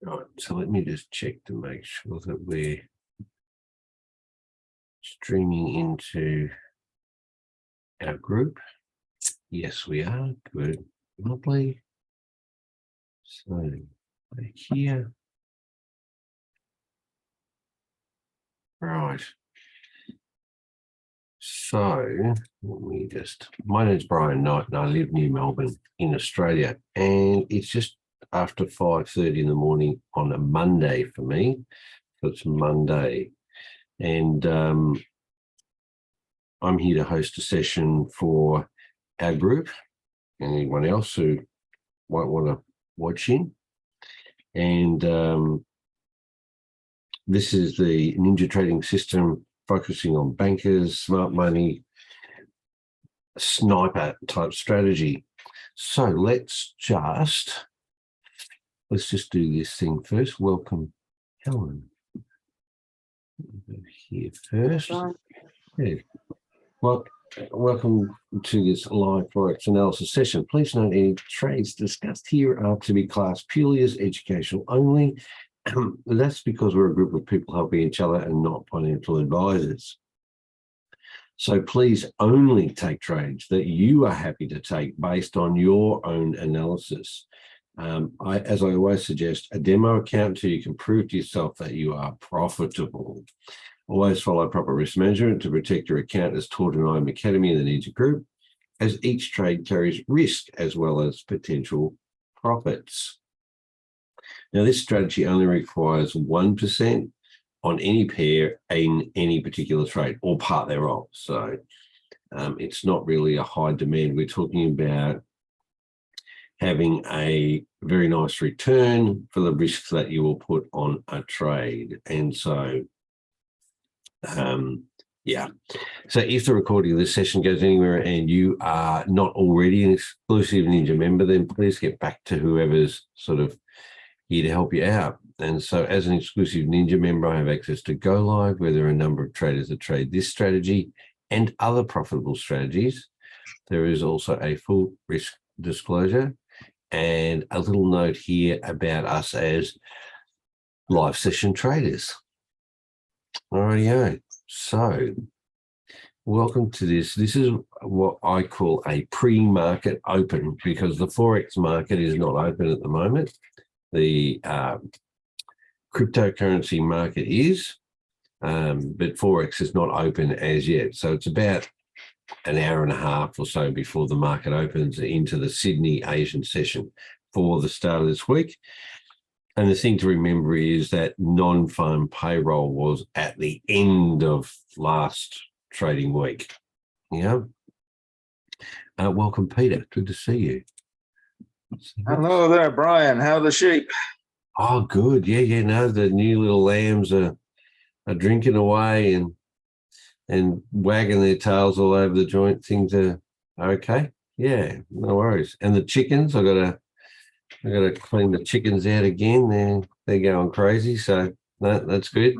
Right, so let me just check to make sure that we're streaming into our group. Yes, we are. Good. Lovely. So here. Right. So my name's Brian Knight and I live near Melbourne in Australia, and it's just after 5:30 in the morning on a Monday for me. So it's Monday, and I'm here to host a session for our group and anyone else who might want to watch in. And this is the Ninja Trading System, focusing on bankers, smart money, sniper type strategy. So let's just do this thing first. Welcome, Helen. Go here first. Yeah. Well, welcome to this live Forex analysis session. Please note any trades discussed here are to be classed purely as educational only. That's because we're a group of people helping each other and not financial advisors. So please only take trades that you are happy to take based on your own analysis. As I always suggest, a demo account so you can prove to yourself that you are profitable. Always follow proper risk management to protect your account as taught in IM Academy and the Ninja Group, as each trade carries risk as well as potential profits. Now, this strategy only requires 1% on any pair in any particular trade or part thereof. So it's not really a high demand. We're talking about having a very nice return for the risks that you will put on a trade. And so, yeah. So if the recording of this session goes anywhere and you are not already an exclusive Ninja member, then please get back to whoever's sort of here to help you out. And so as an exclusive Ninja member, I have access to Go Live, where there are a number of traders that trade this strategy and other profitable strategies. There is also a full risk disclosure and a little note here about us as live session traders. Alrighty, so welcome to this. This is what I call a pre-market open, because the Forex market is not open at the moment. The cryptocurrency market is, but Forex is not open as yet. So it's about an hour and a half or so before the market opens into the Sydney Asian session for the start of this week. And the thing to remember is that non-farm payroll was at the end of last trading week. Yeah. Welcome, Peter. Good to see you. Hello there, Brian. How are the sheep? Oh, good. Yeah. No, the new little lambs are drinking away and wagging their tails all over the joint. Things are okay. Yeah, no worries. And the chickens, I gotta clean the chickens out again. They're going crazy. So that's good.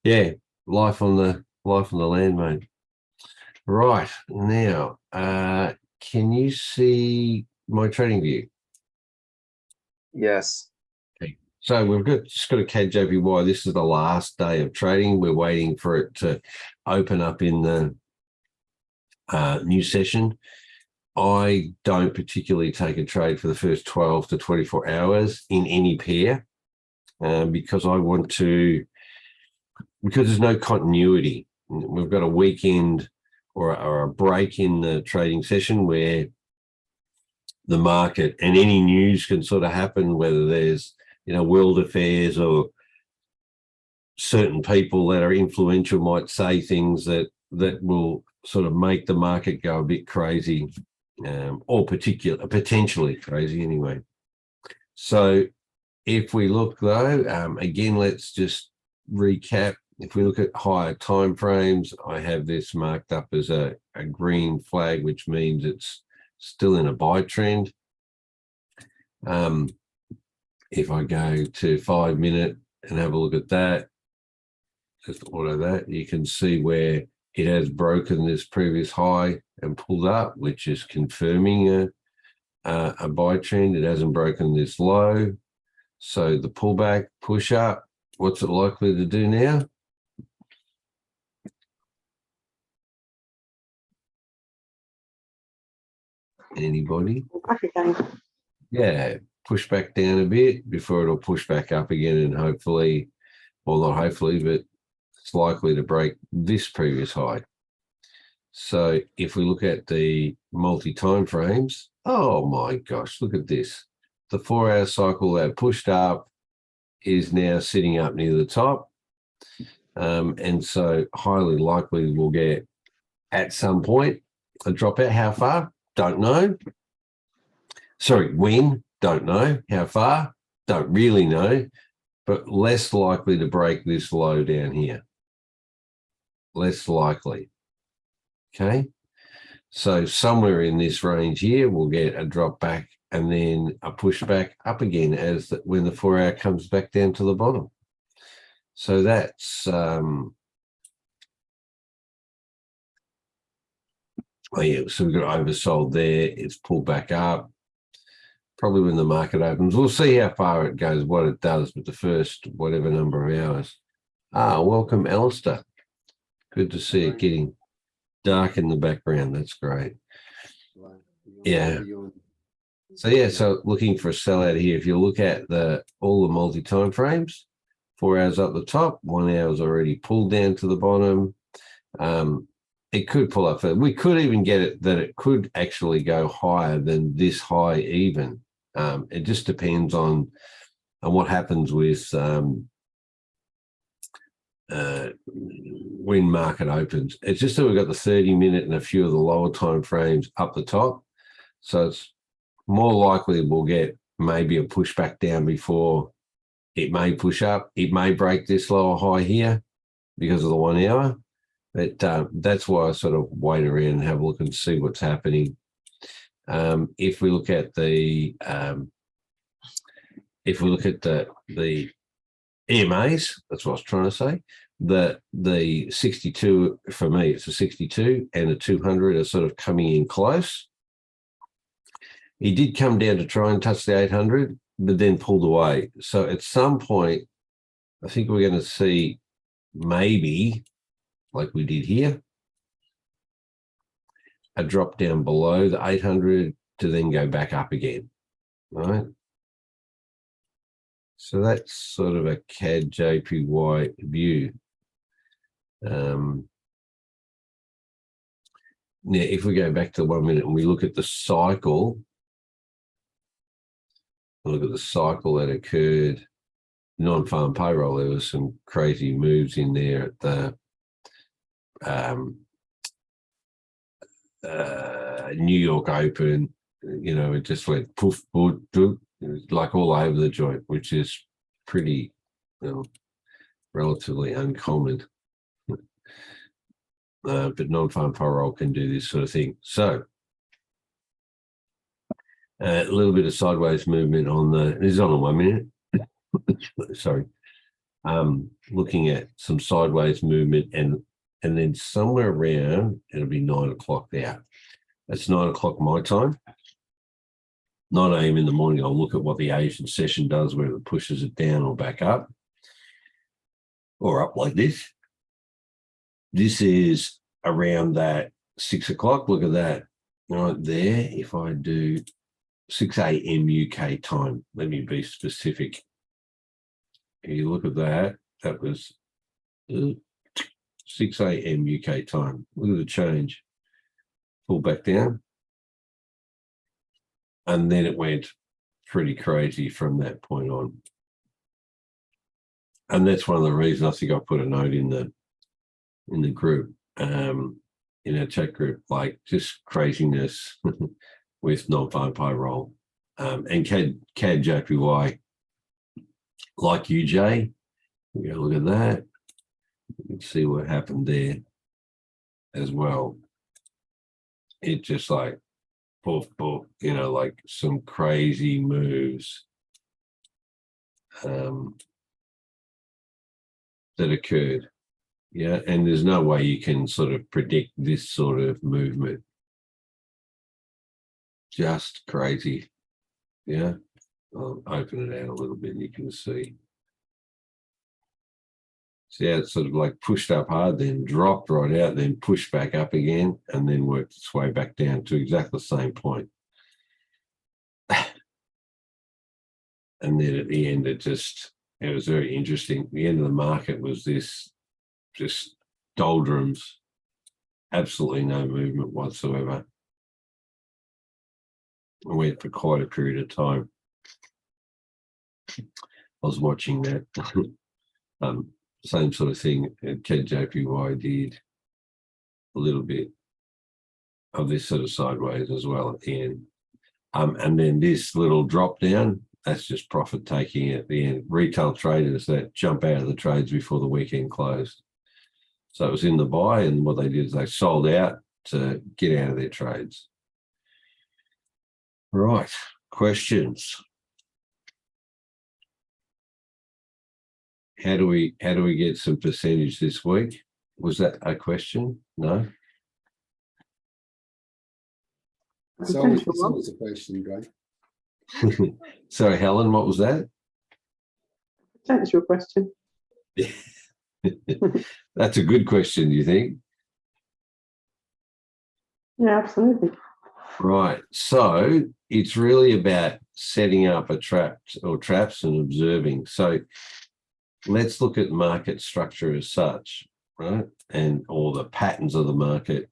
Yeah, life on the land, mate. Right now, can you see my trading view? Yes. Okay. So we've just got a KJPY. This is the last day of trading. We're waiting for it to open up in the new session. I don't particularly take a trade for the first 12 to 24 hours in any pair because there's no continuity. We've got a weekend or a break in the trading session where the market and any news can sort of happen, whether there's, world affairs or certain people that are influential might say things that will sort of make the market go a bit crazy, or potentially crazy anyway. So if we look though, again, let's just recap. If we look at higher time frames, I have this marked up as a green flag, which means it's still in a buy trend. If I go to 5 minute and have a look at that, just auto that, you can see where it has broken this previous high and pulled up, which is confirming a buy trend. It hasn't broken this low. So the pullback, push up, what's it likely to do now? Anybody? Yeah, push back down a bit before it'll push back up again, and hopefully, well, not hopefully, but it's likely to break this previous high. So if we look at the multi-time frames, oh my gosh, look at this. The 4-hour cycle that pushed up is now sitting up near the top. And so highly likely we'll get at some point a drop out. How far? Don't know. Sorry, when? Don't know. How far? Don't really know, but less likely to break this low down here. Less likely. Okay. So somewhere in this range here, we'll get a drop back and then a push back up again when the 4-hour comes back down to the bottom. So that's oh yeah, so we've got oversold there. It's pulled back up. Probably when the market opens, we'll see how far it goes, what it does with the first whatever number of hours. Welcome, Alistair. Good to see it getting dark in the background. That's great. Yeah. So yeah, so looking for a sellout here. If you look at all the multi-time frames, 4 hours up the top, 1 hour's already pulled down to the bottom. It could pull up further. We could even get it that it could actually go higher than this high even. It just depends on what happens with when market opens. It's just that we've got the 30-minute and a few of the lower time frames up the top. So it's more likely we'll get maybe a pushback down before it may push up. It may break this lower high here because of the 1 hour. But that's why I sort of wait around and have a look and see what's happening. If we look at the EMAs, that's what I was trying to say. The 62 for me, it's a 62 and a 200 are sort of coming in close. He did come down to try and touch the 800, but then pulled away. So at some point, I think we're going to see maybe, like we did here, a drop down below the 800 to then go back up again, right? So that's sort of a CAD JPY view. Now, if we go back to 1 minute and we look at the cycle, that occurred, non-farm payroll, there was some crazy moves in there at the New York Open. You know, it just went poof, poof, poof, like all over the joint, which is pretty, relatively uncommon. But non-farm payroll can do this sort of thing. So a little bit of sideways movement on this is on a 1 minute. Sorry. Looking at some sideways movement and then somewhere around, it'll be 9 o'clock there. That's 9 o'clock my time. 9 a.m. in the morning, I'll look at what the Asian session does, whether it pushes it down or back up or up like this. This is around that 6 o'clock. Look at that right there. If I do 6 a.m. UK time, let me be specific. If you look at that, that was 6 a.m. UK time. Look at the change. Pull back down. And then it went pretty crazy from that point on. And that's one of the reasons I think I put a note in the group, in our chat group, like just craziness with non-farm payroll. And CAD JPY, like UJ, we go look at that. You can see what happened there as well. It just like poof, poof, like some crazy moves that occurred. Yeah, and there's no way you can sort of predict this sort of movement. Just crazy. Yeah. I'll open it out a little bit and you can see. See how it's sort of like pushed up hard, then dropped right out, then pushed back up again, and then worked its way back down to exactly the same point. And then at the end, it was very interesting. The end of the market was this just doldrums, absolutely no movement whatsoever. I went for quite a period of time. I was watching that. Same sort of thing. JPY did a little bit of this sort of sideways as well at the end. And then this little drop down, that's just profit taking at the end. Retail traders that jump out of the trades before the weekend closed. So it was in the buy, and what they did is they sold out to get out of their trades. Right, questions. How do we get some percentage this week? Was that a question? No. It's always a question, Greg. Sorry, Helen, what was that? Potential question. That's a good question, do you think? Yeah, absolutely. Right. So it's really about setting up a trap or traps and observing. So let's look at market structure as such, right? And or the patterns of the market.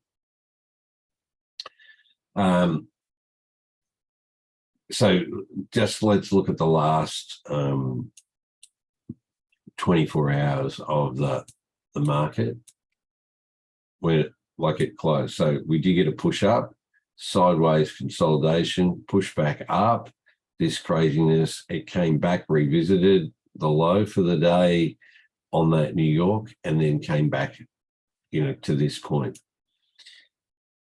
So just let's look at the last 24 hours of the market when it closed. So we did get a push up, sideways consolidation, push back up, this craziness. It came back, revisited the low for the day on that New York, and then came back, to this point.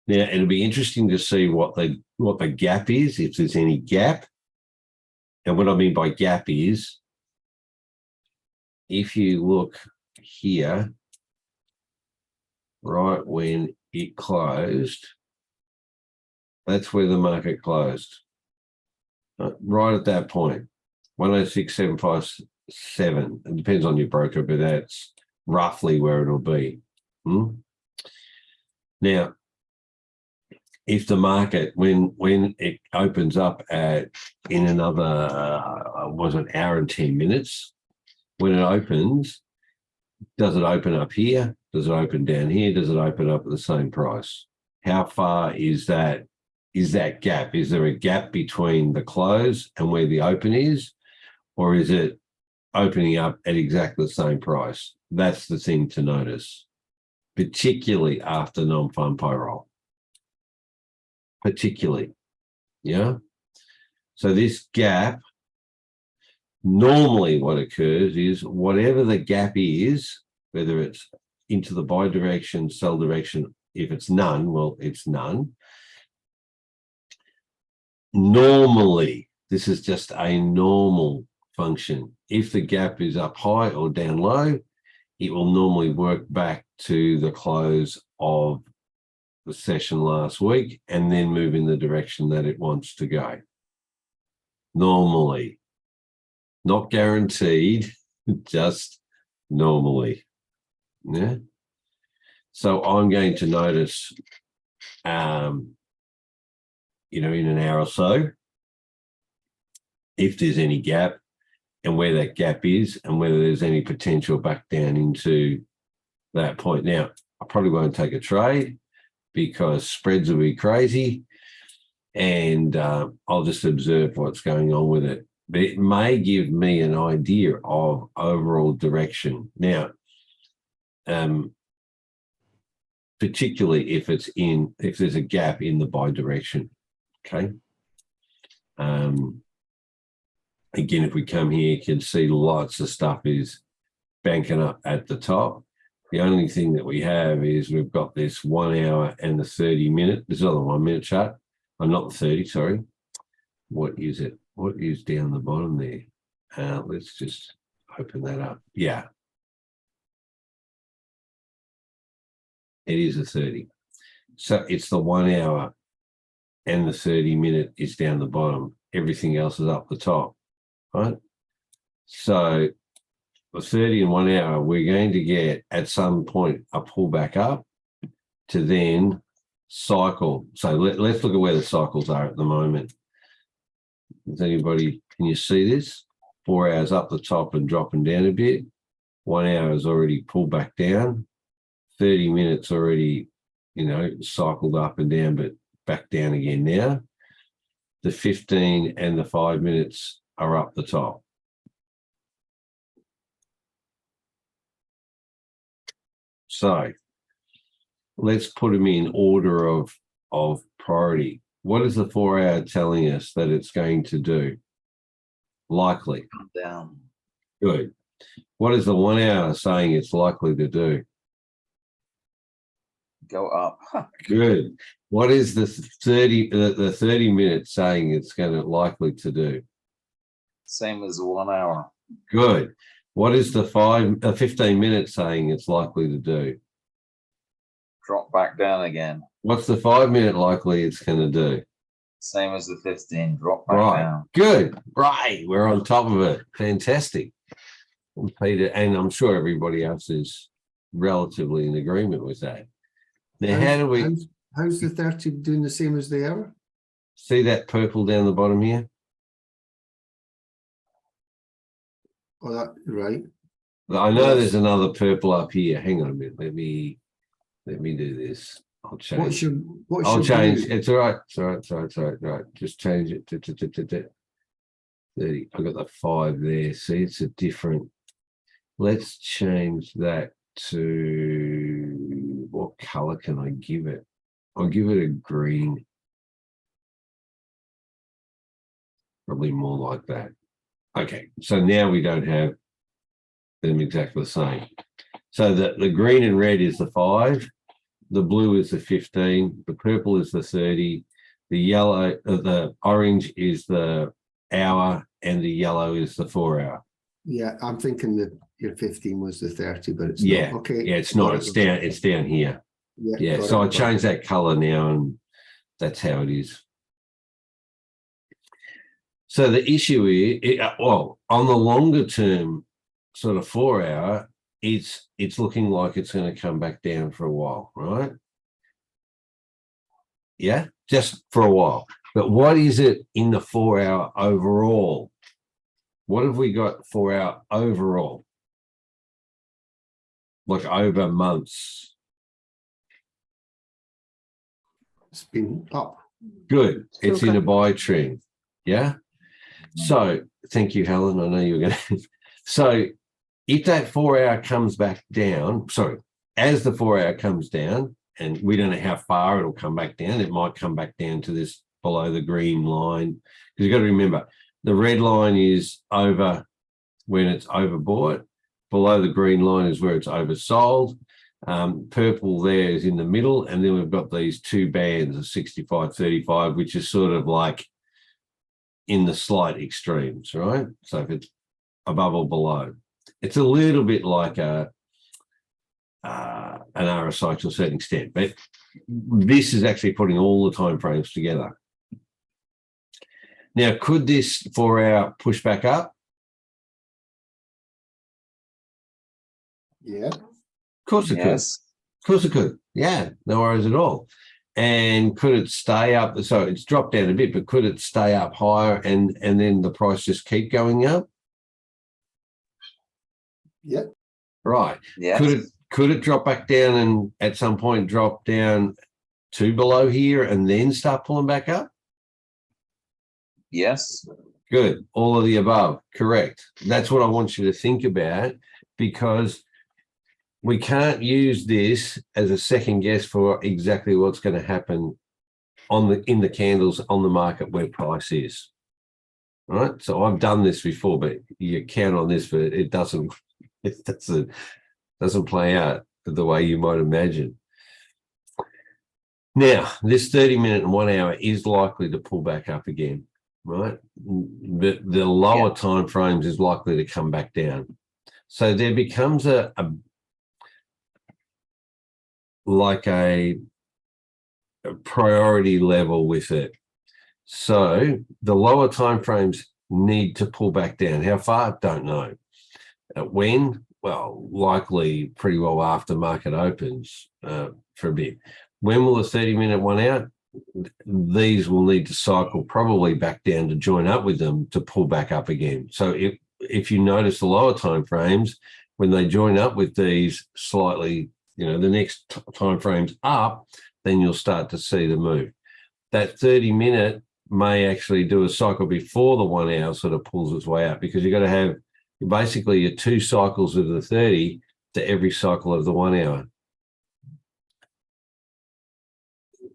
Now, it'll be interesting to see what the gap is, if there's any gap. And what I mean by gap is, if you look here, right when it closed, that's where the market closed. Right at that point, 106,757. It depends on your broker, but that's roughly where it'll be. Now, if the market, when it opens up in another, hour and 10 minutes, when it opens, does it open up here? Does it open down here? Does it open up at the same price? How far is that gap? Is there a gap between the close and where the open is? Or is it opening up at exactly the same price? That's the thing to notice, particularly after non-farm payroll. Particularly, yeah? So this gap, normally what occurs is whatever the gap is, whether it's into the buy direction, sell direction, if it's none, well, it's none. Normally, this is just a normal function. If the gap is up high or down low, it will normally work back to the close of the session last week and then move in the direction that it wants to go. Normally, not guaranteed, just normally. Yeah. So I'm going to notice, in an hour or so, if there's any gap and where that gap is and whether there's any potential back down into that point. Now, I probably won't take a trade because spreads will be crazy, and I'll just observe what's going on with it. But it may give me an idea of overall direction. Now, particularly if there's a gap in the buy direction, okay? Again, if we come here, you can see lots of stuff is banking up at the top. The only thing that we have is we've got this 1 hour and the 30-minute. This is on the 1 minute chart. Oh, not the 30, sorry. What is it? What is down the bottom there? Let's just open that up. Yeah. It is a 30. So it's the 1 hour and the 30-minute is down the bottom. everything else is up the top, right? So the 30 and 1 hour, we're going to get at some point a pullback up to then cycle. So let's look at where the cycles are at the moment. Does anybody, can you see this? 4 hours up the top and dropping down a bit. 1 hour is already pulled back down. 30 minutes already, you know, cycled up and down, but back down again now. The 15 and the 5 minutes are up the top. So let's put them in order of priority. What is the 4 hour telling us that it's going to do? Likely. Come down. Good. What is the 1 hour saying it's likely to do? Go up. Good. What is the 30 minutes saying it's going to likely to do? Same as the 1 hour. Good. What is the 15 minutes saying it's likely to do? Drop back down again. What's the 5 minute likely it's going to do? Same as the 15. Drop back Right. down. Good. Right. We're on top of it. Fantastic. And Peter, and I'm sure everybody else is relatively in agreement with that. Now, how do we How's the 30 doing the same as the hour? see that purple down the bottom here? Oh, that right. I know Yes. there's another purple up here. Hang on a minute. Let me do this. I'll change. I'll change. blue? It's all right. It's all right. It's all right. It's all right. Right. Just change it to 30. I've got the 5 there. See, it's a different. Let's change that to what color can I give it? I'll give it a green. Probably more like that. Okay. So now we don't have them exactly the same. So the green and red is the 5. The blue is the 15, the purple is the 30, the yellow, the orange is the hour, and the yellow is the 4 hour. Yeah, I'm thinking that your 15 was the 30, but it's Yeah, not. Okay. yeah, it's not. It's down. It's down here. Yeah. got So it, I got changed that color now, and that's how it is. So the issue is, well, on the longer term, sort of 4 hour, it's looking like it's going to come back down for a while, right? Yeah, just for a while. But what is it in the 4 hour overall? What have we got 4 hour overall? Like over months. It's been up. Good. Still It's in a going. buy trend. Yeah. So thank you, Helen. I know you were going to. So if that 4 hour comes back down, sorry, as the 4 hour comes down, and we don't know how far it'll come back down, it might come back down to this below the green line. Because you've got to remember, the red line is over when it's overbought. Below the green line is where it's oversold. Purple there is in the middle. And then we've got these two bands of 65, 35, which is sort of like in the slight extremes, right? So if it's above or below, it's a little bit like an RSI to a certain extent, but this is actually putting all the time frames together. Now, could this 4 hour push back up? Yeah. Of course it could. Yes. Of course it could. Yeah, no worries at all. And could it stay up? So it's dropped down a bit, but could it stay up higher and then the price just keep going up? Yeah. Right. Yes. Could it drop back down and at some point drop down to below here and then start pulling back up? Yes. Good. All of the above. Correct. That's what I want you to think about, because we can't use this as a second guess for exactly what's going to happen in the candles on the market where price is. Right. So I've done this before, but you count on this, but it doesn't play out the way you might imagine. Now, this 30-minute and 1 hour is likely to pull back up again, right? But the lower time frames is likely to come back down. So there becomes a priority level with it. So the lower timeframes need to pull back down. How far? Don't know. When? Well, likely pretty well after market opens for a bit. When will the 30-minute 1 hour? These will need to cycle probably back down to join up with them to pull back up again. So if you notice the lower time frames, when they join up with these slightly, the next time frames up, then you'll start to see the move. That 30-minute may actually do a cycle before the 1 hour sort of pulls its way out, because you've got to have basically your 2 cycles of the 30 to every cycle of the 1 hour.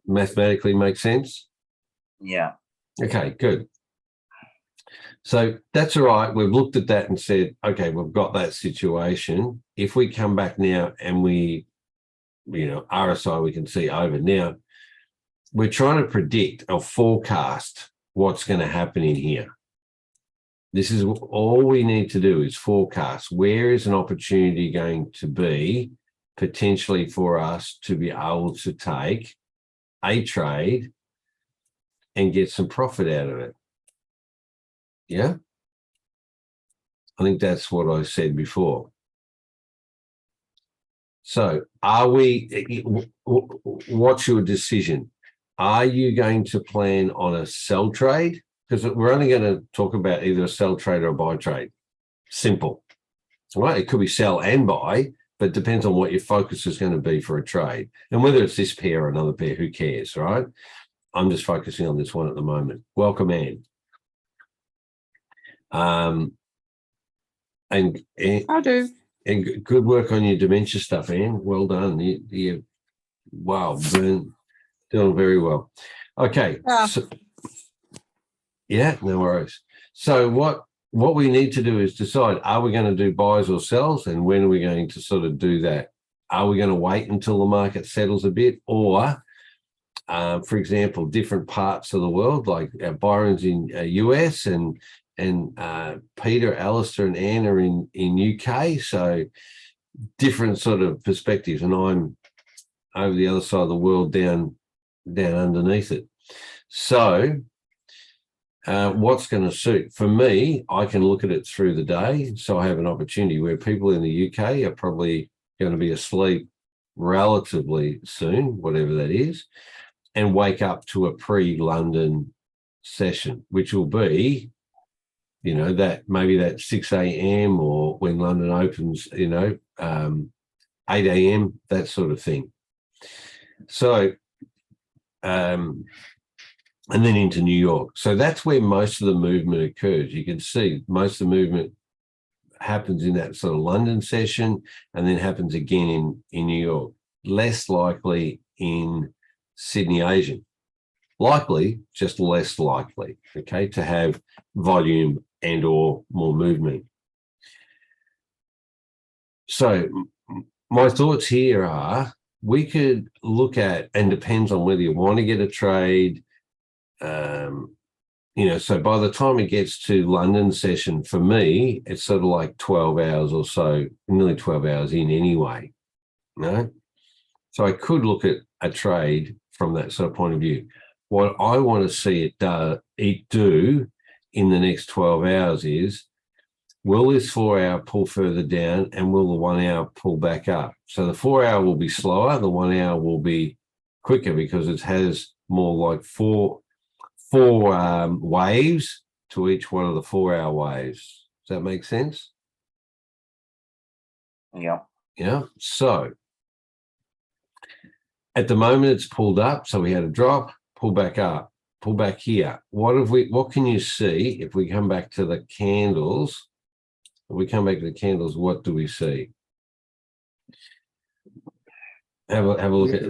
Mathematically makes sense? Yeah. Okay, good. So that's all right. We've looked at that and said, okay, we've got that situation. If we come back now and we, RSI, we can see over now, we're trying to predict or forecast what's going to happen in here. This is all we need to do, is forecast where is an opportunity going to be potentially for us to be able to take a trade and get some profit out of it. Yeah, I think that's what I said before. So what's your decision? Are you going to plan on a sell trade? Because we're only going to talk about either a sell trade or a buy trade. Simple. Right? It could be sell and buy, but it depends on what your focus is going to be for a trade. And whether it's this pair or another pair, who cares, right? I'm just focusing on this one at the moment. Welcome, Anne. And I do. And good work on your dementia stuff, Anne. Well done. Wow, doing very well. Okay. Yeah. So, yeah, no worries. So what we need to do is decide, are we going to do buys or sells, and when are we going to sort of do that? Are we going to wait until the market settles a bit, or for example, different parts of the world, like Byron's in US and Peter, Alistair and Anne are in UK, so different sort of perspectives, and I'm over the other side of the world down underneath it. So what's going to suit? For me, I can look at it through the day, so I have an opportunity where people in the UK are probably going to be asleep relatively soon, whatever that is, and wake up to a pre-London session, which will be, that maybe that 6 a.m. or when London opens, 8 a.m., that sort of thing. So, and then into New York. So that's where most of the movement occurs. You can see most of the movement happens in that sort of London session and then happens again in New York. Less likely in Sydney Asian. Likely, just less likely, okay, to have volume and or more movement. So my thoughts here are, we could look at, and depends on whether you want to get a trade, so by the time it gets to London session, for me, it's sort of like 12 hours or so, nearly 12 hours in anyway, So I could look at a trade from that sort of point of view. What I want to see it do in the next 12 hours is, will this 4 hour pull further down, and will the 1 hour pull back up? So the 4 hour will be slower, the 1 hour will be quicker, because it has more like four waves to each one of the 4 hour waves. Does that make sense? Yeah. Yeah. So at the moment it's pulled up. So we had a drop, pull back up, pull back here. What can you see if we come back to the candles? If we come back to the candles, what do we see? Have a look at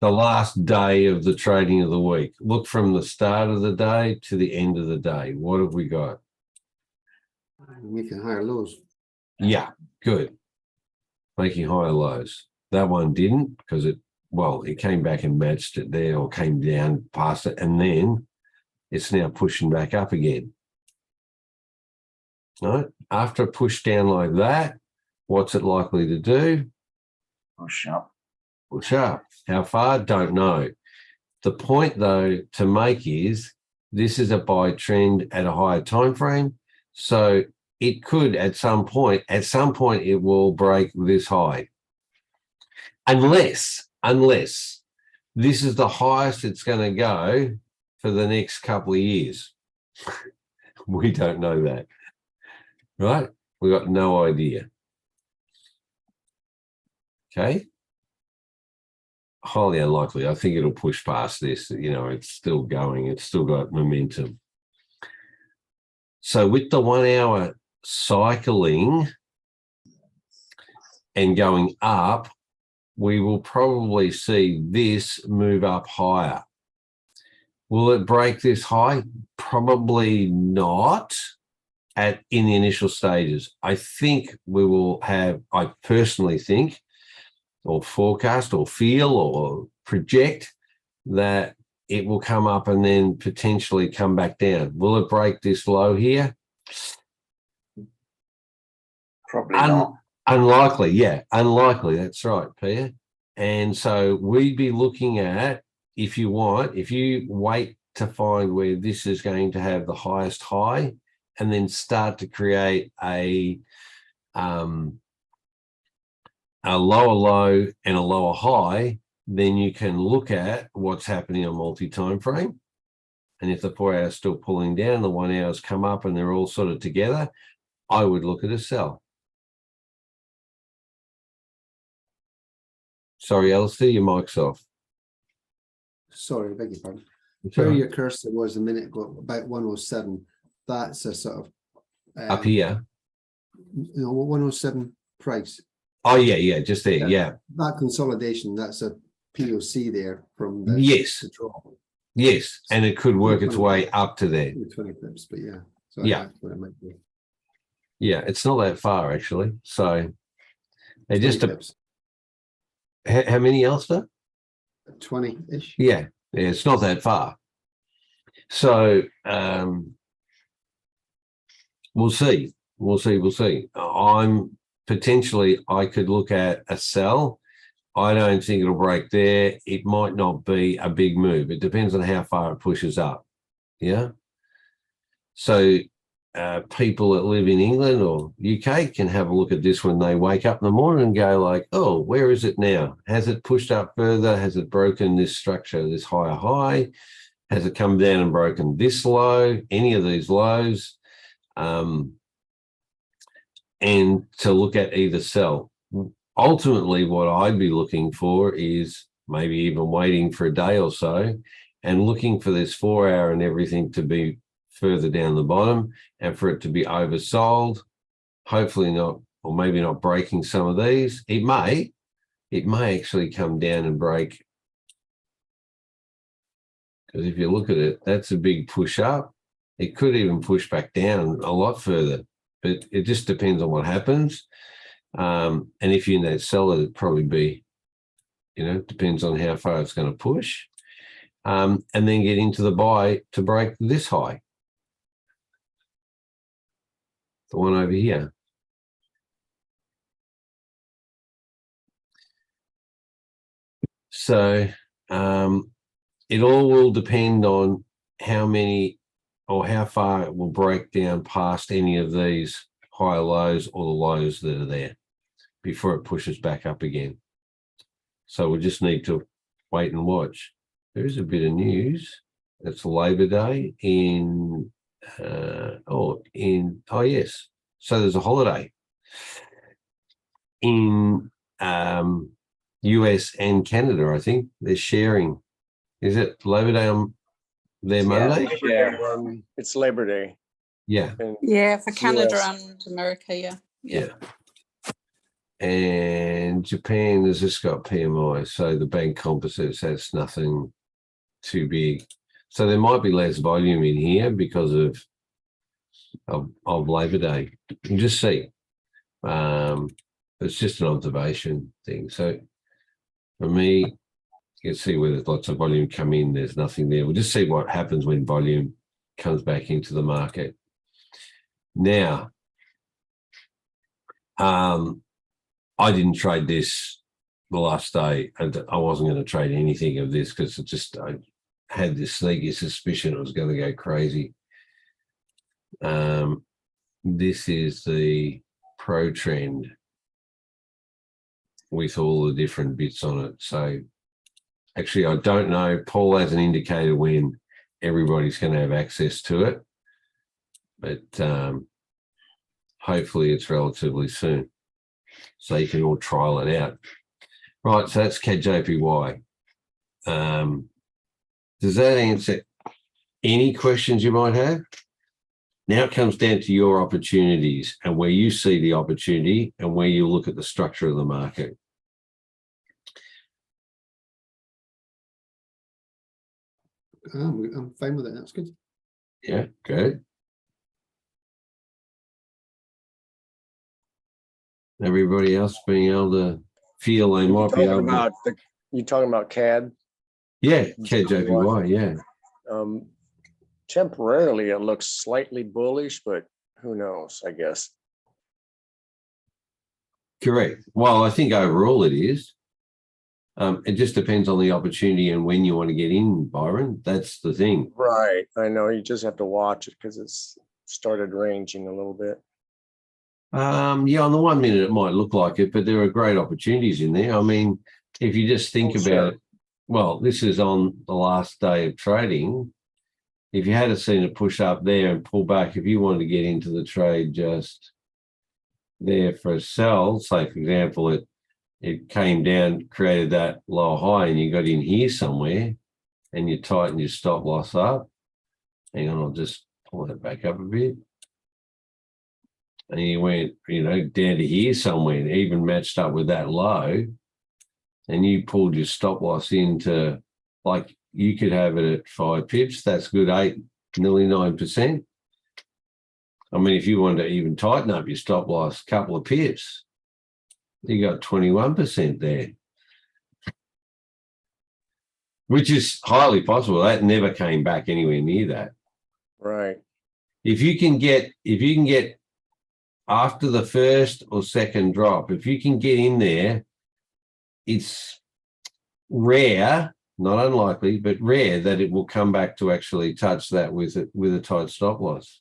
the last day of the trading of the week. Look from the start of the day to the end of the day. What have we got? Making higher lows. Yeah, good. Making higher lows. That one didn't, because it came back and matched it there, or came down past it, and then it's now pushing back up again. Right? After a push down like that, what's it likely to do? Push up. Push up. How far? Don't know. The point, though, to make is, This is a buy trend at a higher time frame. So it could at some point it will break this high. Unless this is the highest it's going to go for the next couple of years. We don't know that, right? We got no idea. Okay. Highly unlikely. I think it'll push past this. You know, it's still going. It's still got momentum. So with the 1 hour cycling and going up, we will probably see this move up higher. Will it break this high? Probably not in the initial stages. I think we will have, I personally think, or forecast or feel or project that it will come up and then potentially come back down. Will it break this low here? Probably not. Unlikely, yeah, unlikely. That's right, Peter. And so we'd be looking at, if you wait to find where this is going to have the highest high and then start to create a lower low and a lower high, then you can look at what's happening on multi-time frame. And if the 4 hours still pulling down, the 1 hours come up and they're all sort of together, I would look at a sell. Sorry, Alistair, your mic's off. Sorry, beg your pardon. It's Where all right. your cursor was a minute ago, about 107. That's a sort of Up here. 107 price. Oh, yeah, just there, yeah. That consolidation, that's a POC there from the Yes, the drop. yes, and it could work its way up to there. 20 pips, but yeah. So Yeah. that's what it might be. Yeah, it's not that far actually. So they 20 just pips. how many, Alistair? 20-ish. Yeah, it's not that far. So we'll see. I could look at a sell. I don't think it'll break there. It might not be a big move. It depends on how far it pushes up. Yeah. So people that live in England or UK can have a look at this when they wake up in the morning and go like, oh, where is it now? Has it pushed up further? Has it broken this structure, this higher high? Has it come down and broken this low, any of these lows? And to look at either sell. Ultimately, what I'd be looking for is maybe even waiting for a day or so and looking for this 4 hour and everything to be further down the bottom and for it to be oversold, hopefully not, or maybe not breaking some of these. It may actually come down and break. Because if you look at it, that's a big push up. It could even push back down a lot further, but it just depends on what happens. And if you're in that seller, it'd probably be, depends on how far it's going to push. And then get into the buy to break this high. The one over here. So it all will depend on how many or how far it will break down past any of these higher lows or the lows that are there before it pushes back up again. So we just need to wait and watch. There is a bit of news. It's Labor Day in yes. So there's a holiday in US and Canada, I think. They're sharing. Is it Labor Day on their Monday? Yeah. It's Labor Day. Yeah. Yeah, for Canada US. and America, yeah. And Japan has just got PMI, so the bank composites, that's nothing too big. So there might be less volume in here because of Labor Day. You just see. It's just an observation thing. So for me, you can see where there's lots of volume come in, there's nothing there. We'll just see what happens when volume comes back into the market. Now, I didn't trade this the last day. I wasn't going to trade anything of this because it just, had this sneaky suspicion it was going to go crazy. This is the pro trend with all the different bits on it. So actually, I don't know. Paul hasn't indicated when everybody's going to have access to it, but hopefully it's relatively soon, so you can all trial it out. Right, so that's CAD-JPY. Does that answer any questions you might have? Now it comes down to your opportunities and where you see the opportunity and where you look at the structure of the market. I'm fine with it. That's good. Yeah, good. Everybody else being able to feel they might be able to. You talking about CAD? Yeah, CAD-JPY, yeah. Temporarily, it looks slightly bullish, but who knows, I guess. Correct. Well, I think overall it is. It just depends on the opportunity and when you want to get in, Byron. That's the thing. Right. I know. You just have to watch it because it's started ranging a little bit. Yeah, on the 1 minute it might look like it, but there are great opportunities in there. I mean, if you just think about it, well, this is on the last day of trading. If you had seen it push up there and pull back, if you wanted to get into the trade just there for a sell, say, for example, it came down, created that lower high, and you got in here somewhere, and you tighten your stop loss up. Hang on, I'll just pull that back up a bit. And you went, down to here somewhere, and even matched up with that low, and you pulled your stop loss into, like, you could have it at 5 pips. That's good, 8, nearly 9%. I mean, if you wanted to even tighten up your stop loss, a couple of pips, you got 21% there, which is highly possible. That never came back anywhere near that. Right. If you can get after the first or second drop, if you can get in there, it's rare, not unlikely, but rare that it will come back to actually touch that with a tight stop loss.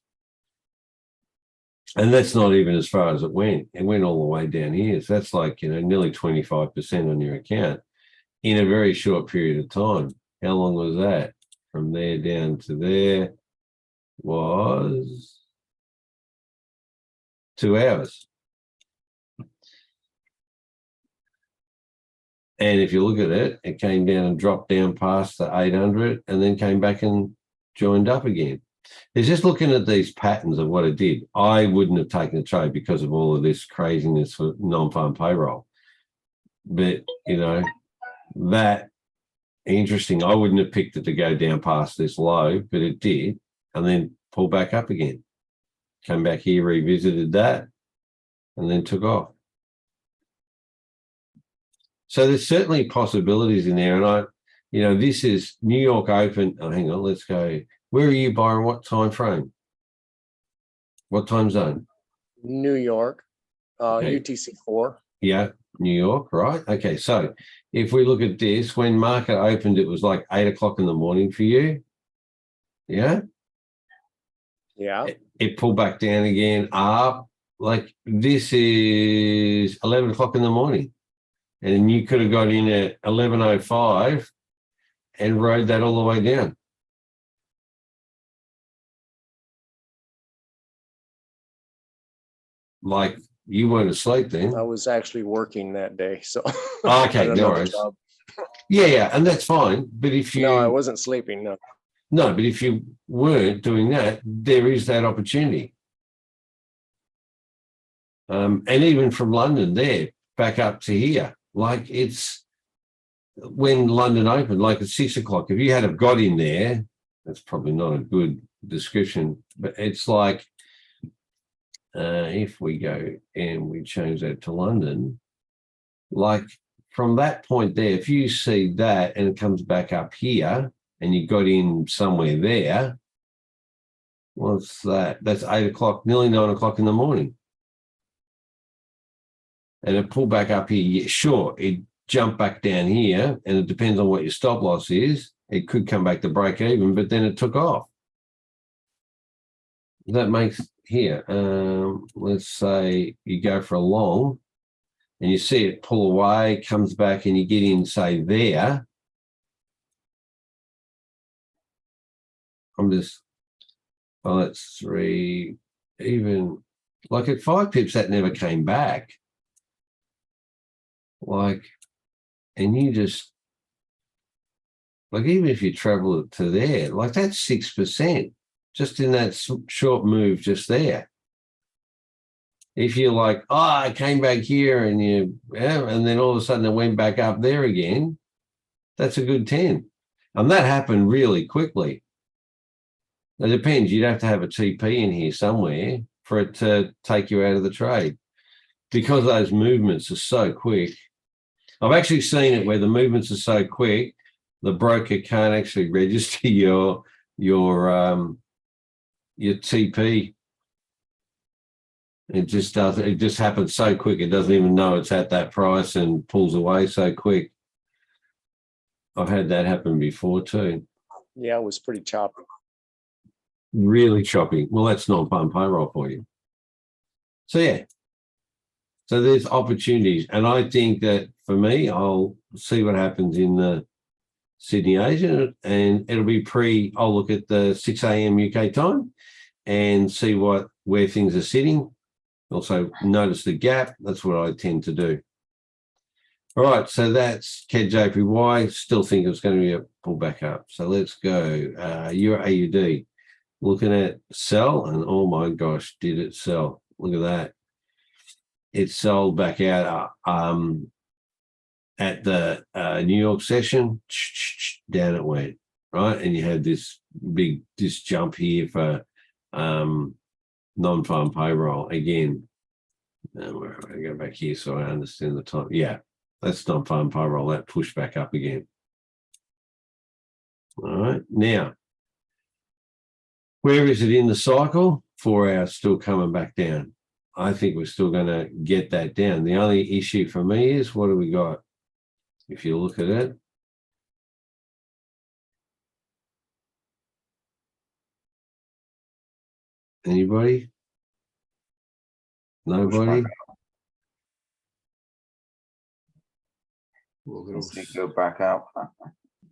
And that's not even as far as it went. It went all the way down here. So that's like, nearly 25% on your account in a very short period of time. How long was that? From there down to there was 2 hours. And if you look at it, it came down and dropped down past the 800 and then came back and joined up again. It's just looking at these patterns of what it did. I wouldn't have taken a trade because of all of this craziness for non-farm payroll. But, that interesting. I wouldn't have picked it to go down past this low, but it did, and then pull back up again. Come back here, revisited that, and then took off. So there's certainly possibilities in there. And this is New York Open. Oh, hang on, let's go. Where are you, Byron? What time frame? What time zone? New York, Okay. UTC 4. Yeah, New York, right? Okay, so if we look at this, when market opened, it was like 8 o'clock in the morning for you. Yeah? Yeah. It pulled back down again, up. Like, this is 11 o'clock in the morning. And you could have got in at 11:05 and rode that all the way down. Like, you weren't asleep then. I was actually working that day, so. Okay, no worries. Yeah, and that's fine. But if you... No, I wasn't sleeping, no. No, but if you weren't doing that, there is that opportunity. And even from London there, back up to here, like, it's when London opened, like at 6 o'clock, if you had have got in there, that's probably not a good description, but it's like, if we go and we change that to London, like from that point there, if you see that and it comes back up here and you got in somewhere there, what's that? That's 8 o'clock, nearly 9 o'clock in the morning. And it pulled back up here. Yeah, sure, it jumped back down here, and it depends on what your stop loss is. it could come back to break even, but then it took off. That makes here, let's say you go for a long and you see it pull away, comes back, and you get in, say, there. I'm just, well, that's 3, even like at 5 pips, that never came back. Like, and you just, like, even if you travel it to there, like that's 6% just in that short move just there. If you're like, oh, I came back here and and then all of a sudden it went back up there again, that's a good 10. And that happened really quickly. It depends. You'd have to have a TP in here somewhere for it to take you out of the trade because those movements are so quick. I've actually seen it where the movements are so quick, the broker can't actually register your TP. It just does. It just happens so quick. It doesn't even know it's at that price and pulls away so quick. I've had that happen before too. Yeah, it was pretty choppy. Really choppy. Well, that's non-farm payroll for you. So yeah. So there's opportunities, and I think that for me, I'll see what happens in the Sydney Asian, and it'll be I'll look at the 6 a.m. UK time and see where things are sitting. Also notice the gap. That's what I tend to do. All right, so that's KJPY. Still think it's going to be a pullback up. So let's go. Euro AUD. Looking at sell, and oh my gosh, did it sell? Look at that. It sold back out at the New York session. Down it went, right? And you had this jump here for non-farm payroll again. Where I go back here so I understand the time. Yeah, that's non-farm payroll. That pushed back up again. All right, now where is it in the cycle? 4 hours still coming back down. I think we're still going to get that down. The only issue for me is what do we got? If you look at it, anybody? Nobody? Well, Let's go back up.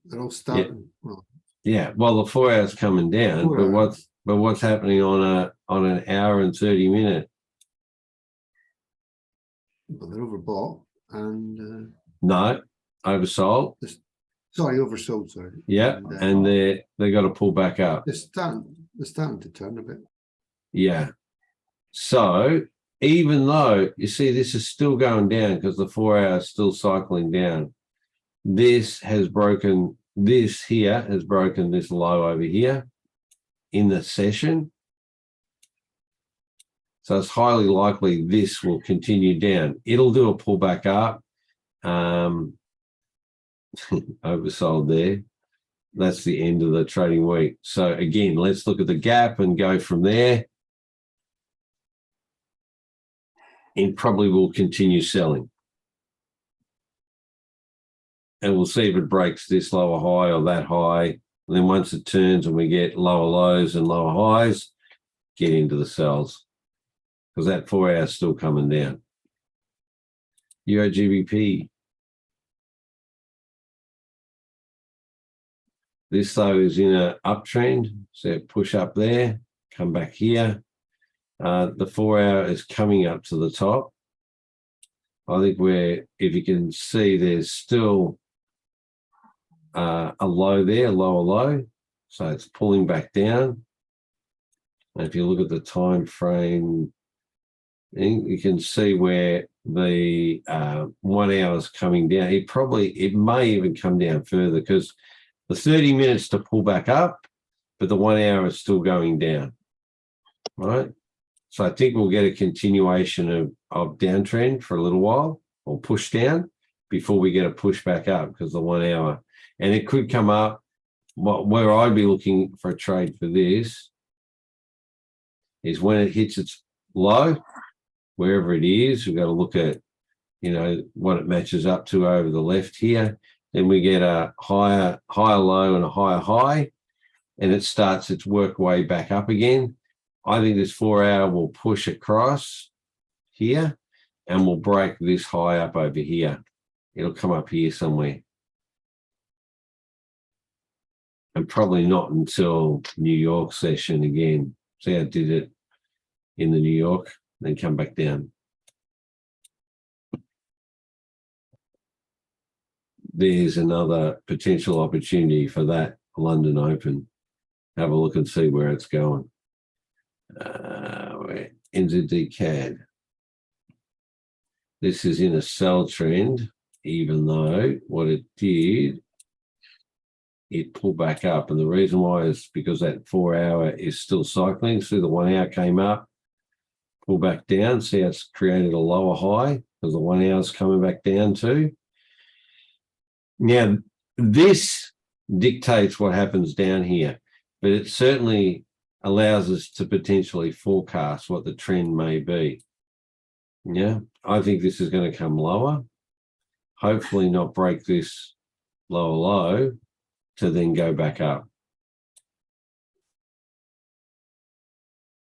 they're all starting. Well, Yeah. Well, the 4 hours coming down, 4 hours. but what's happening on an hour and 30 minute? but they're overbought and No, oversold. oversold. Sorry. Yeah, and they got to pull back up. They're starting to turn a bit. Yeah. So even though you see this is still going down because the 4 hours still cycling down, this has broken. This here has broken this low over here in the session. So it's highly likely this will continue down. It'll do a pullback up. Oversold there. That's the end of the trading week. So again, let's look at the gap and go from there. And probably will continue selling. And we'll see if it breaks this lower high or that high. And then once it turns and we get lower lows and lower highs, get into the sells. Because that 4 hours still coming down. Euro GBP. This though is in an uptrend. So push up there, come back here. The 4 hour is coming up to the top. I think if you can see, there's still a low there, lower low. So it's pulling back down. And if you look at the time frame, you can see where the 1 hour is coming down. It may even come down further because the 30 minutes to pull back up, but the 1 hour is still going down, right? So I think we'll get a continuation of downtrend for a little while or push down before we get a push back up because the 1 hour. And it could come up. Where I'd be looking for a trade for this is when it hits its low, wherever it is, we've got to look at, what it matches up to over the left here. then we get a higher low and a higher high, and it starts its work way back up again. I think this 4 hour will push across here and will break this high up over here. It'll come up here somewhere. And probably not until New York session again. See how it did it in the New York, then come back down. There's another potential opportunity for that London Open. Have a look and see where it's going. NZD CAD. This is in a sell trend, even though what it did, it pulled back up. And the reason why is because that 4 hour is still cycling. So the 1 hour came up, pulled back down. See how it's created a lower high because the 1 hour is coming back down too. Now, this dictates what happens down here, but it certainly allows us to potentially forecast what the trend may be. Yeah, I think this is going to come lower, hopefully not break this lower low to then go back up.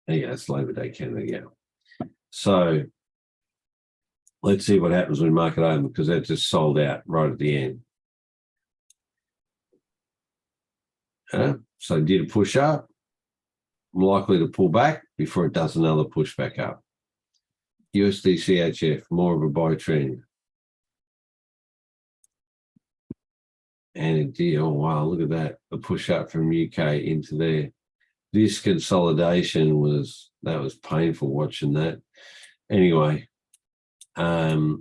Yeah, it's Labor Day Canada, yeah. So let's see what happens when market open, because that just sold out right at the end. So did a push up, likely to pull back before it does another push back up. USD CHF, more of a buy trend. And it did, oh wow, look at that, a push up from UK into there. This consolidation was painful watching that. Anyway, where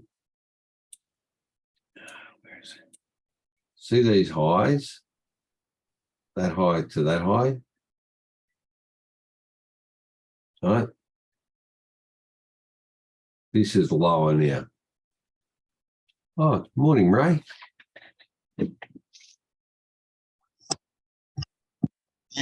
is it? See these highs? That high to that high. Right? This is lower now. Oh, morning, Ray. Hey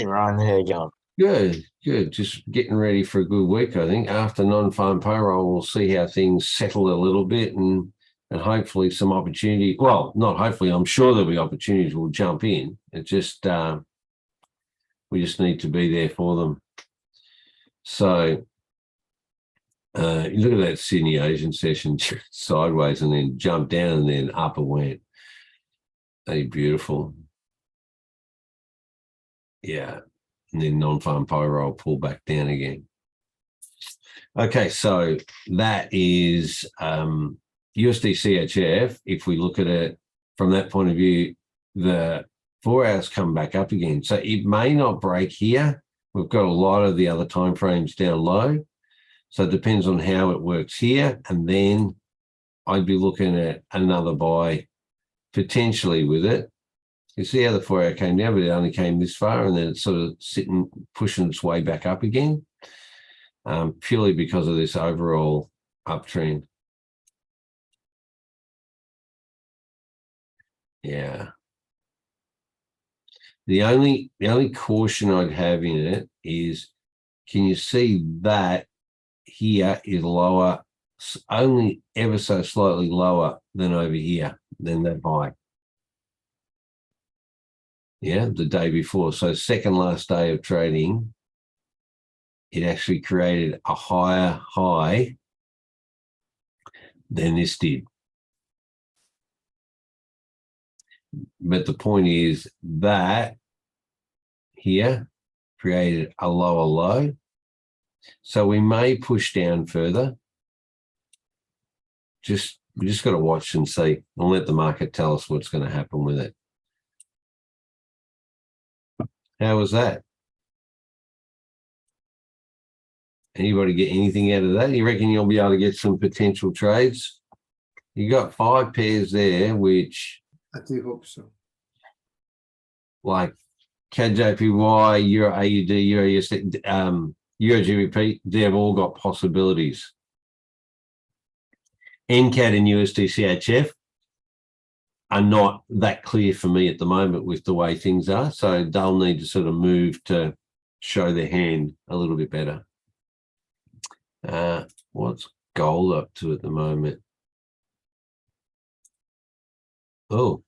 Ryan, how you going? Good, good. Just getting ready for a good week, I think. After non-farm payroll, we'll see how things settle a little bit and hopefully some opportunity. Well, not hopefully, I'm sure there'll be opportunities we'll jump in. It just, we just need to be there for them. So, you look at that Sydney Asian session sideways and then jumped down and then up and went. They beautiful. Yeah. And then non-farm payroll pull back down again. Okay, so that is USD CHF. If we look at it from that point of view, the 4 hours come back up again. So it may not break here. We've got a lot of the other time frames down low. So it depends on how it works here. And then I'd be looking at another buy potentially with it. You see how the 4 hour came down, but it only came this far, and then it's sort of sitting, pushing its way back up again, purely because of this overall uptrend. Yeah. The only caution I'd have in it is, can you see that here is lower, only ever so slightly lower than over here, than that high. Yeah, the day before. So second last day of trading, it actually created a higher high than this did. But the point is that here created a lower low. So we may push down further. We just got to watch and see and let the market tell us what's going to happen with it. How was that? Anybody get anything out of that? You reckon you'll be able to get some potential trades? You got 5 pairs there, which I do hope so. like CAD JPY, Euro AUD, Euro USD, Euro GBP, they've all got possibilities. NCAD and USD CHF are not that clear for me at the moment with the way things are. So they'll need to sort of move to show their hand a little bit better. What's gold up to at the moment? Oh,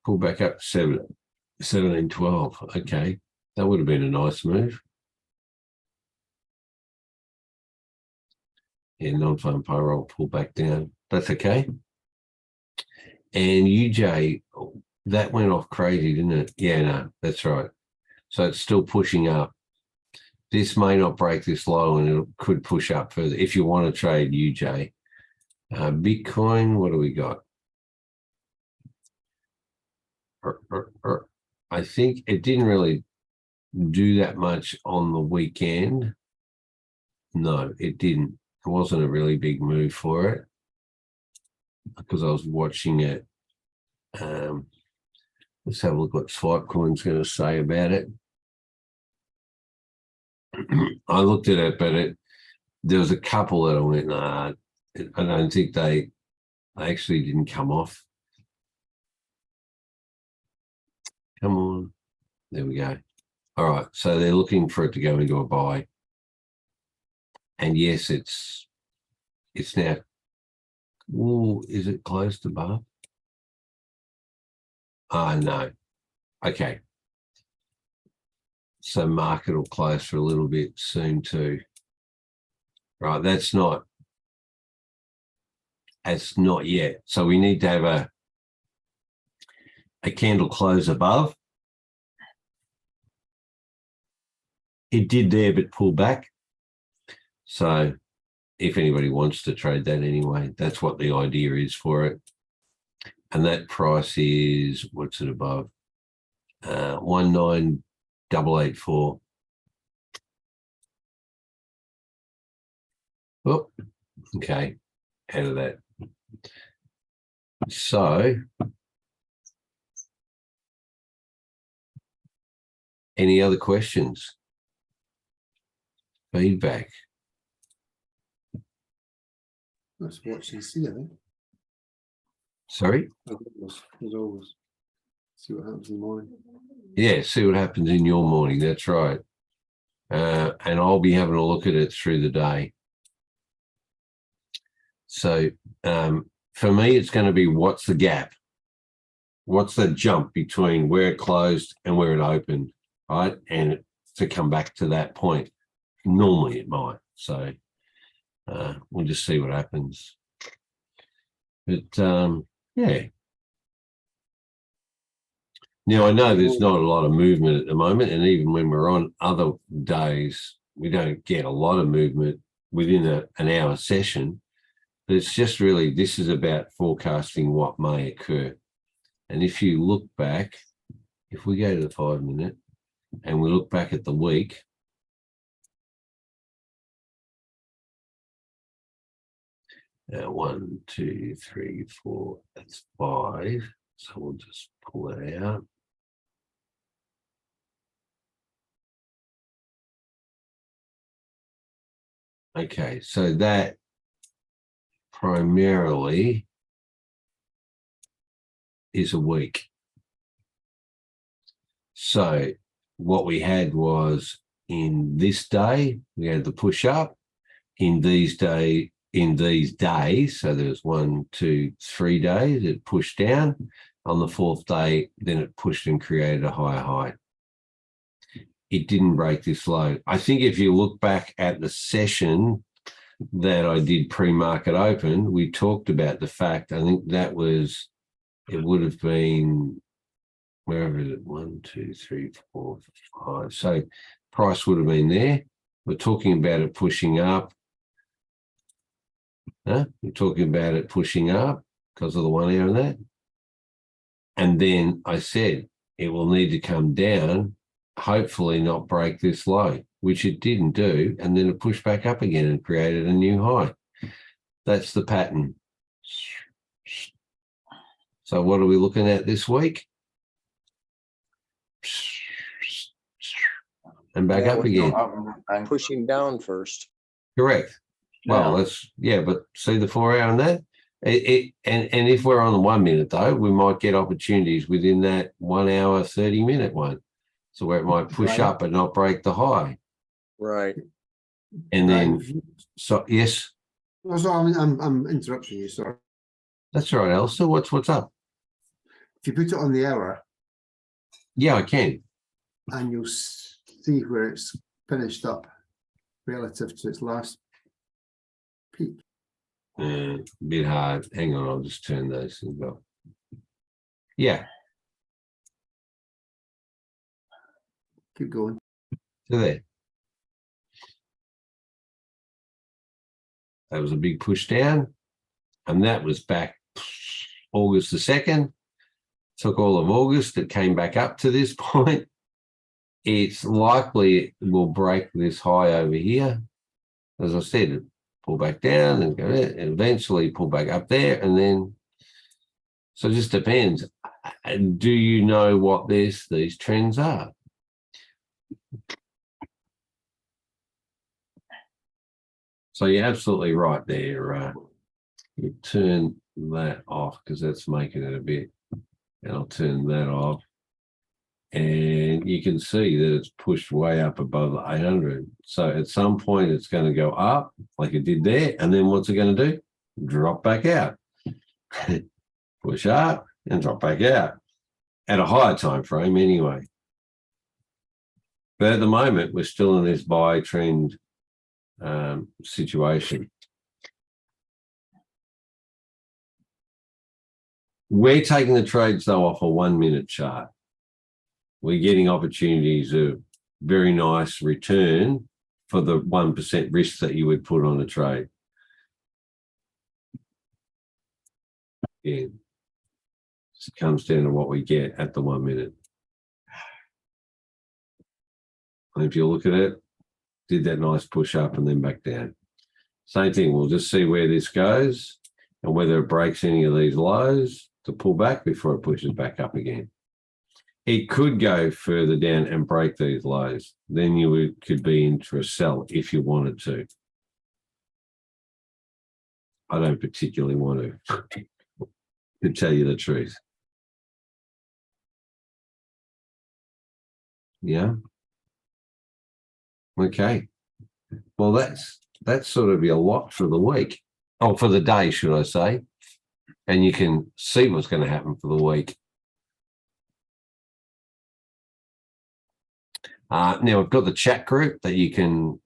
pull back up to 17.12. Okay, that would have been a nice move. Yeah, non-farm payroll pull back down. That's okay. And UJ, that went off crazy, didn't it? Yeah, no, that's right. So it's still pushing up. This may not break this low and it could push up further if you want to trade UJ. Bitcoin, what do we got? I think it didn't really do that much on the weekend. No, it didn't. It wasn't a really big move for it because I was watching it. Let's have a look what Swipecoin's going to say about it. I looked at it, but there was a couple that I went, nah, I don't think they actually didn't come off. Come on. There we go. All right. So they're looking for it to go into a buy. And yes, it's now. Oh, is it close to bar? No. Okay. So market will close for a little bit soon too. Right. It's not yet. So we need to have a candle close above. It did there, but pull back. So if anybody wants to trade that anyway, that's what the idea is for it. And that price is, what's it above? 19884. Oh, okay. Out of that. So any other questions? Feedback? Let's watch and see, I think. Sorry? As always. See what happens in the morning. Yeah, see what happens in your morning. That's right. And I'll be having a look at it through the day. So for me, it's going to be what's the gap? What's the jump between where it closed and where it opened, right? And to come back to that point. Normally it might. So we'll just see what happens. But yeah. Now, I know there's not a lot of movement at the moment, and even when we're on other days, we don't get a lot of movement within an hour session. But it's just really, this is about forecasting what may occur. And if you look back, if we go to the 5 minute and we look back at the week, one, two, three, four, that's 5. So we'll just pull it out. Okay, so that primarily is a week. So what we had was in this day, we had the push up. In these days, so there's 1, 2, 3 days, it pushed down. On the 4th day, then it pushed and created a higher high. It didn't break this low. I think if you look back at the session that I did pre-market open, we talked about the fact, I think that was, it would have been, wherever is it, 1, 2, 3, 4, 5. So price would have been there. We're talking about it pushing up. We're talking about it pushing up because of the 1 hour and that. And then I said it will need to come down, hopefully not break this low, which it didn't do. And then it pushed back up again and created a new high. That's the pattern. So what are we looking at this week? And back up again. Pushing down first. Correct. Well, Yeah. that's, yeah, but see the 4 hour and that? And if we're on the 1 minute though, we might get opportunities within that 1 hour, 30 minute one. So where it might push Right. up but not break the high. Right. And then, Right. so yes, Also, I'm interrupting you, sorry. that's right, Elsa. What's up? If you put it on the hour Yeah, I can. and you'll see where it's finished up relative to its last peak. A bit hard. Hang on, I'll just turn those things off. Yeah, Keep going. so there. That was a big push down. And that was back August the 2nd. Took all of August. It came back up to this point. It's likely it will break this high over here. As I said, pull back down and go there, and eventually pull back up there. And then, so it just depends. And do you know what these trends are? So you're absolutely right there. You turn that off because that's making it a bit, and I'll turn that off. And you can see that it's pushed way up above the 800. So at some point it's going to go up like it did there. And then what's it going to do? Drop back out. Push up and drop back out at a higher time frame anyway. But at the moment, we're still in this buy trend situation. We're taking the trades though off a 1 minute chart. We're getting opportunities of very nice return for the 1% risk that you would put on a trade. Yeah. It comes down to what we get at the 1 minute. And if you look at it, did that nice push up and then back down. Same thing, we'll just see where this goes and whether it breaks any of these lows to pull back before it pushes back up again. It could go further down and break these lows. Then you could be into a sell if you wanted to. I don't particularly want to tell you the truth. Yeah. Okay. Well, that's sort of your lot for the week. Oh, for the day, should I say. And you can see what's going to happen for the week. Now, we've got the chat group that you can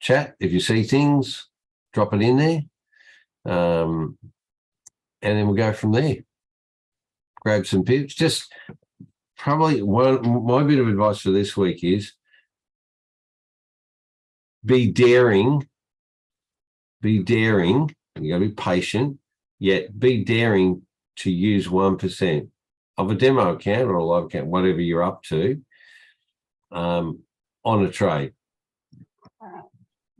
chat. If you see things, drop it in there. And then we'll go from there. Grab some pips. Just probably my bit of advice for this week is be daring. Be daring. You got to be patient, yet be daring to use 1% of a demo account or a live account, whatever you're up to, on a trade.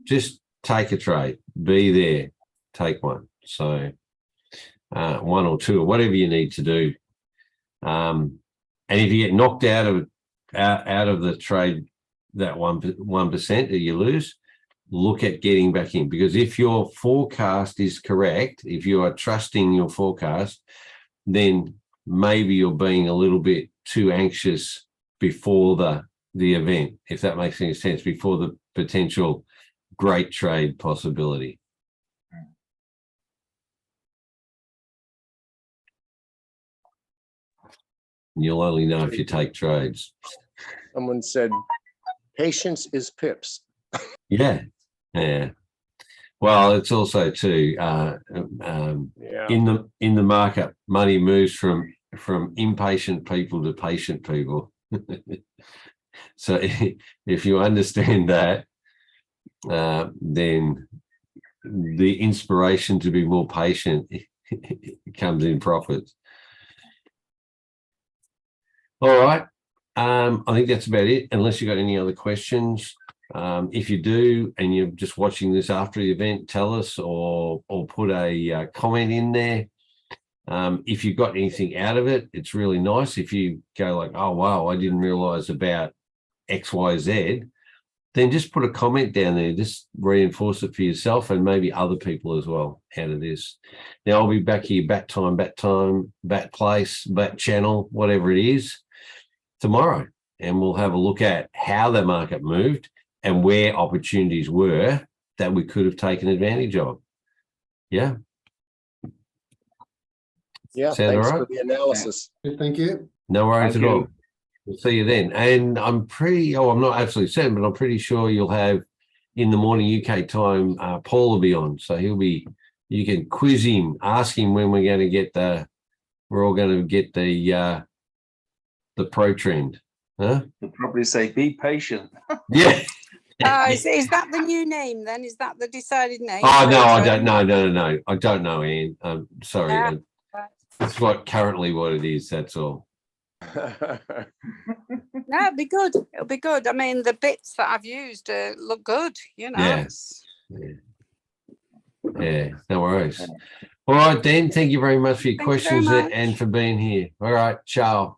Just take a trade. Be there. Take one. So one or two or whatever you need to do. And if you get knocked out of the trade, that 1% that you lose, look at getting back in, because if your forecast is correct, if you are trusting your forecast, then maybe you're being a little bit too anxious before the event, if that makes any sense, before the potential great trade possibility. And you'll only know if you take trades. Someone said, patience is pips. Yeah. Well, it's also too Yeah. in the market, money moves from impatient people to patient people. So if you understand that, then the inspiration to be more patient comes in profits. All right. I think that's about it, unless you've got any other questions. If you do, and you're just watching this after the event, tell us or put a comment in there. If you got anything out of it, it's really nice. If you go like, oh, wow, I didn't realize about X, Y, Z, then just put a comment down there. Just reinforce it for yourself and maybe other people as well out of this. Now, I'll be back here, bat time, bat place, bat channel, whatever it is, tomorrow. And we'll have a look at how the market moved and where opportunities were that we could have taken advantage of. Yeah. Yeah, Sound thanks all for right? the analysis. Good, thank you. No worries Thank at you. all. We'll see you then. And I'm not absolutely certain, but I'm pretty sure you'll have in the morning UK time, Paul will be on. So you can quiz him, ask him when we're all going to get the pro trend. Huh? You'll probably say, be patient. Yeah. Is that the new name then? Is that the decided name? Oh, no, I Retro? don't know. No. I don't know, Ian. Sorry. Yeah. It's currently what it is. That's all. No, it'll be good. It'll be good. I mean, the bits that I've used look good, you know. Yeah. Yeah, no worries. All right, Dan, thank you very much for your Thank you very questions much. and for being here. All right, ciao.